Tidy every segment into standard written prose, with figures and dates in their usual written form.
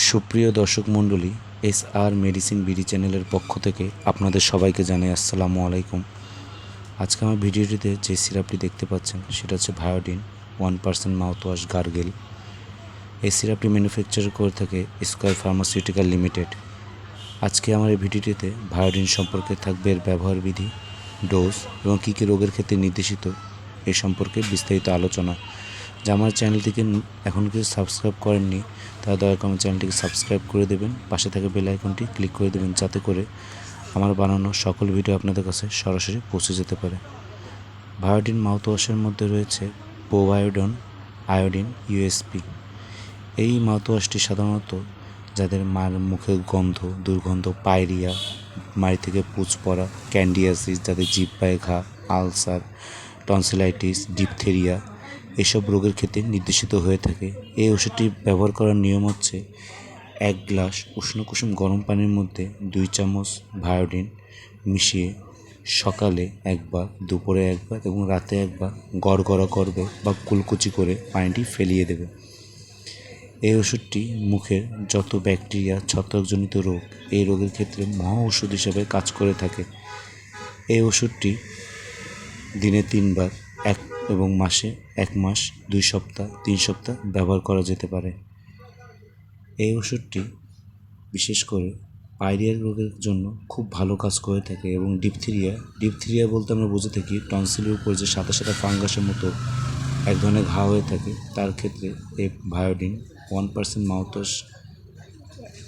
সুপ্রিয় দর্শক মণ্ডলী, SR মেডিসিন বিডি চ্যানেলের পক্ষ থেকে আপনাদের সবাইকে জানাই আসসালামু আলাইকুম। আজকে আমার ভিডিওটিতে যে সিরাপটি দেখতে পাচ্ছেন সেটা হচ্ছে ভায়োডিন 1% মাউথওয়াশ গার্গেল। এই সিরাপটি ম্যানুফ্যাকচার করে থাকে স্কয়ার ফার্মাসিউটিক্যাল লিমিটেড। আজকে আমার এই ভিডিওটিতে ভায়োডিন সম্পর্কে থাকবে এর ব্যবহার বিধি, ডোজ এবং কী কী রোগের ক্ষেত্রে নির্দেশিত এই সম্পর্কে বিস্তারিত আলোচনা। যা আমার চ্যানেলটিকে এখন কিছু সাবস্ক্রাইব করেননি তারা দয়া করে আমার চ্যানেলটিকে সাবস্ক্রাইব করে দেবেন, পাশে থাকা বেল আইকনটি ক্লিক করে দেবেন যাতে করে আমার বানানো সকল ভিডিও আপনাদের কাছে সরাসরি পৌঁছে যেতে পারে। ভায়োডিন মাউথওয়াশের মধ্যে রয়েছে প্রোভায়োডন আয়োডিন ইউএসপি। এই মাউথওয়াশটি সাধারণত যাদের মুখে গন্ধ, দুর্গন্ধ, পায়রিয়া, মাড়ি থেকে পুঁজ পড়া, ক্যান্ডিয়াসিস, যাদের জিভ পায়ে ঘা, আলসার, টনসিলাইটিস, ডিপথেরিয়া এসব রোগের ক্ষেত্রে নির্দেশিত হয়ে থাকে। এই ওষুধটি ব্যবহার করার নিয়ম হচ্ছে 1 গ্লাস উষ্ণ কুসুম গরম পানির মধ্যে 2 চামচ ভায়োডিন মিশিয়ে সকালে একবার, দুপুরে একবার এবং রাতে একবার গড়গড়া করবে বা কুলকুচি করে পানিটি ফেলিয়ে দেবে। এই ওষুধটি মুখের যত ব্যাকটেরিয়া, ছত্রাকজনিত রোগ এই রোগের ক্ষেত্রে মহা ওষুধ হিসেবে কাজ করে থাকে। এই ওষুধটি দিনে 3 বার এবং মাসে 1 মাস, 2 সপ্তাহ, 3 সপ্তাহ ব্যবহার করা যেতে পারে। এই ওষুধটি বিশেষ করে পাইরিয়ার রোগের জন্য খুব ভালো কাজ করে থাকে এবং ডিপথেরিয়া বলতে আমরা বুঝে থাকি টনসিলের উপর যে সাদা সাদা ফাঙ্গাসের মতো এক ধরনের ঘা হয়ে থাকে, তার ক্ষেত্রে এই ভায়োডিন 1% মাউথওয়াশ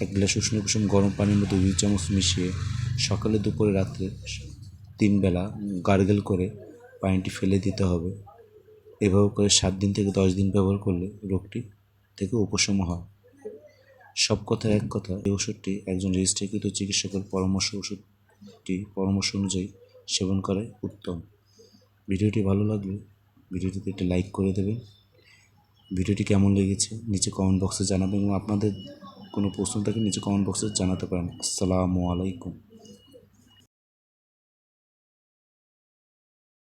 1 গ্লাস উষ্ণ কুসুম গরম পানির মধ্যে 2 চামচ মিশিয়ে সকালে, দুপুরে, রাত্রে 3 বেলা গার্গেল করে পানিটি ফেলে দিতে হবে। এভাবে করে 7 দিন থেকে 10 দিন ব্যবহার করলে রোগটি থেকে উপশম হয়। সব কথার এক কথা, এই ওষুধটি একজন রেজিস্ট্রিকৃত চিকিৎসকের পরামর্শ অনুযায়ী সেবন করাই উত্তম। ভিডিওটি ভালো লাগলে ভিডিওটিতে একটি লাইক করে দেবেন। ভিডিওটি কেমন লেগেছে নিচে কমেন্ট বক্সে জানাবেন এবং আপনাদের কোনো প্রশ্ন থাকলে নিচে কমেন্ট বক্সে জানাতে পারেন। আসসালামু আলাইকুম।